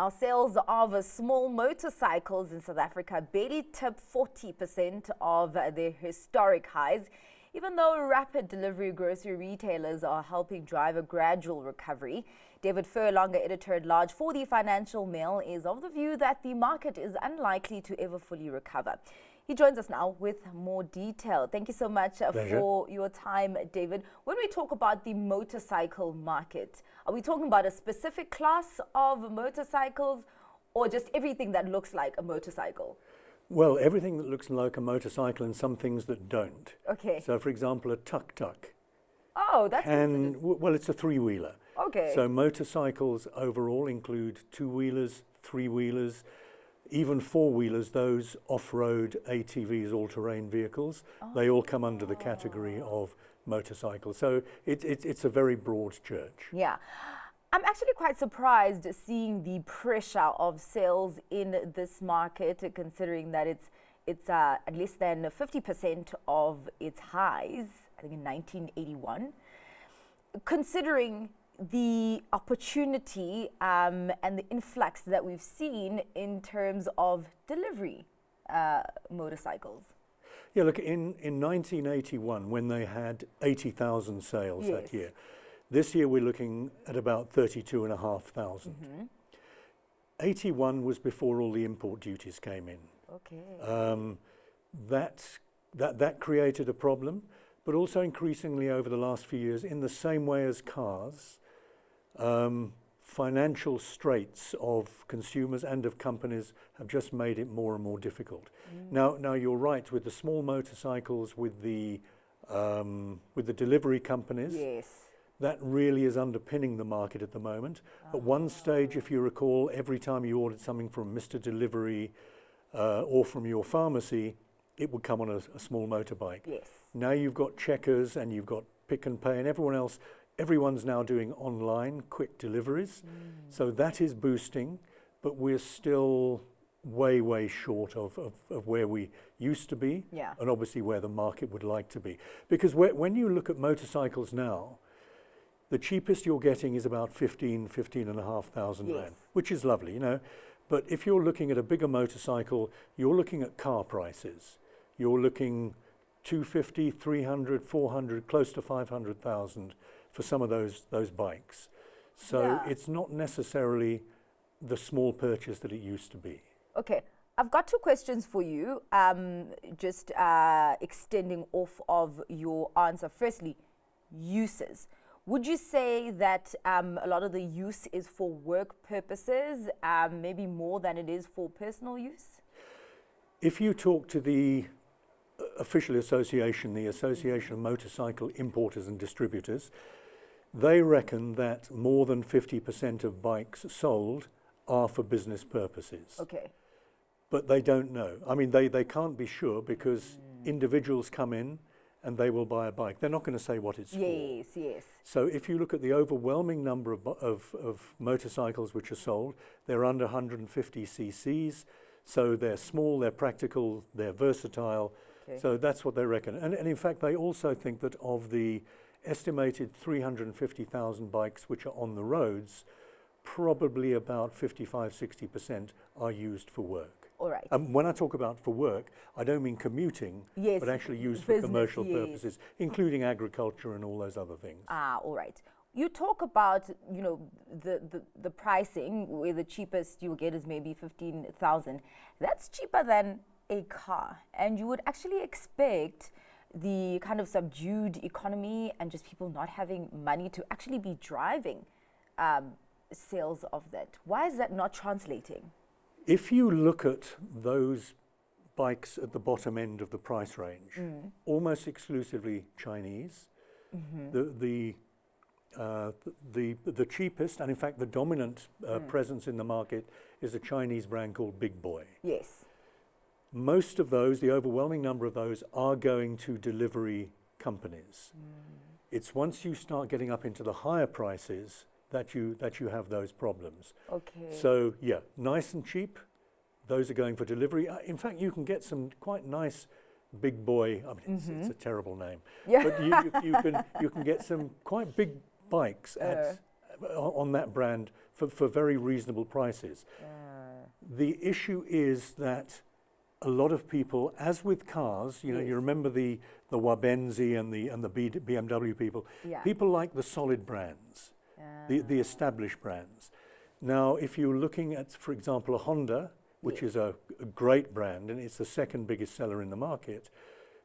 Now, sales of small motorcycles in South Africa barely tip 40% of their historic highs, even though rapid delivery grocery retailers are helping drive a gradual recovery. David Furlonger, editor-at-large for the Financial Mail, is of the view that the market is unlikely to ever fully recover. He joins us now with more detail. Thank you so much for your time, David. When we talk about the motorcycle market, are we talking about a specific class of motorcycles or just everything that looks like a motorcycle? Well, everything that looks like a motorcycle and some things that don't. Okay. So, for example, a tuk-tuk. Oh, that's well, it's a three-wheeler. Okay. So motorcycles overall include two-wheelers, three-wheelers, even four-wheelers, those off-road ATVs, all-terrain vehicles. They all come under the category of motorcycles. So it's a very broad church. Yeah. I'm actually quite surprised seeing the pressure of sales in this market, considering that it's at less than 50% of its highs, I think in 1981. Considering the opportunity and the influx that we've seen in terms of delivery motorcycles. Yeah, look, in 1981, when they had 80,000 sales that year, this year we're looking at about 32,500. 81 was before all the import duties came in. Okay. That created a problem, but also increasingly over the last few years, in the same way as cars, financial straits of consumers and of companies have just made it more and more difficult. Now you're right, with the small motorcycles, with the delivery companies. Yes. That really is underpinning the market at the moment. At one stage, if you recall, every time you ordered something from Mr. Delivery or from your pharmacy, it would come on a small motorbike. Yes. Now you've got Checkers and you've got Pick and Pay and everyone's now doing online quick deliveries. So that is boosting, but we're still way short of where we used to be, and obviously where the market would like to be. Because when you look at motorcycles now, the cheapest you're getting is about 15,500 rand, which is lovely, you know. But if you're looking at a bigger motorcycle, you're looking at car prices. You're looking 250, 300, 400, close to 500,000 for some of those bikes. So it's not necessarily the small purchase that it used to be. Okay, I've got two questions for you, just extending off of your answer. Firstly, uses. Would you say that a lot of the use is for work purposes, maybe more than it is for personal use? If you talk to the official association, the Association of Motorcycle Importers and Distributors, they reckon that more than 50% of bikes sold are for business purposes. Okay. But they don't know. I mean, they can't be sure because individuals come in and they will buy a bike. They're not going to say what it's for. Yes. So if you look at the overwhelming number of motorcycles which are sold, they're under 150 cc's. So they're small, they're practical, they're versatile. Okay. So that's what they reckon. And in fact, they also think that of the estimated 350,000 bikes which are on the roads, probably about 55-60% are used for work. All right. When I talk about for work, I don't mean commuting, but actually used for commercial purposes, including agriculture and all those other things. All right. You talk about, you know, the pricing, where the cheapest you will get is maybe 15,000. That's cheaper than a car, and you would actually expect the kind of subdued economy and just people not having money to actually be driving sales of that. Why is that not translating? If you look at those bikes at the bottom end of the price range, almost exclusively Chinese, the cheapest and in fact the dominant presence in the market is a Chinese brand called Big Boy. Yes. Most of those, the overwhelming number of those, are going to delivery companies. It's once you start getting up into the higher prices that you have those problems. Okay. So yeah, nice and cheap, those are going for delivery. In fact, you can get some quite nice Big Boy. I mean, it's a terrible name. Yeah. But you can get some quite big bikes at on that brand for very reasonable prices. The issue is that a lot of people, as with cars, you know, you remember the Wabenzi and the BMW people. People like the solid brands, the established brands. Now, if you're looking at, for example, a Honda, which is a great brand, and it's the second biggest seller in the market,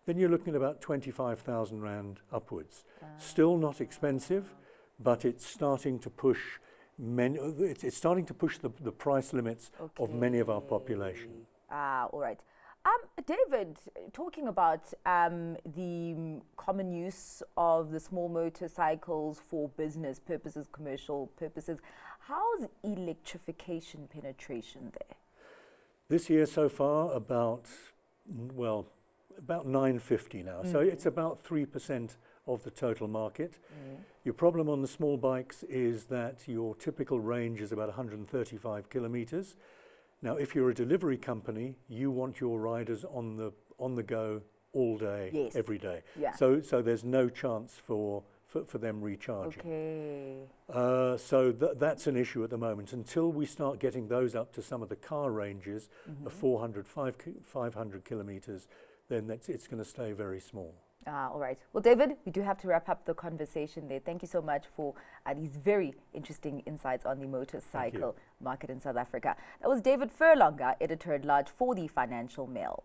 then you're looking at about 25,000 Rand upwards. Still not expensive, but it's starting to push it's starting to push the price limits of many of our population. All right. David, talking about the common use of the small motorcycles for business purposes, commercial purposes, how's electrification penetration there? This year so far, about 950 now. So it's about 3% of the total market. Your problem on the small bikes is that your typical range is about 135 kilometers. Now, if you're a delivery company, you want your riders on the go all day, every day. So there's no chance for them recharging. So that's an issue at the moment. Until we start getting those up to some of the car ranges of 400, 500 kilometers, then it's going to stay very small. All right. Well, David, we do have to wrap up the conversation there. Thank you so much for these very interesting insights on the motorcycle market in South Africa. That was David Furlonger, Editor-at-Large for the Financial Mail.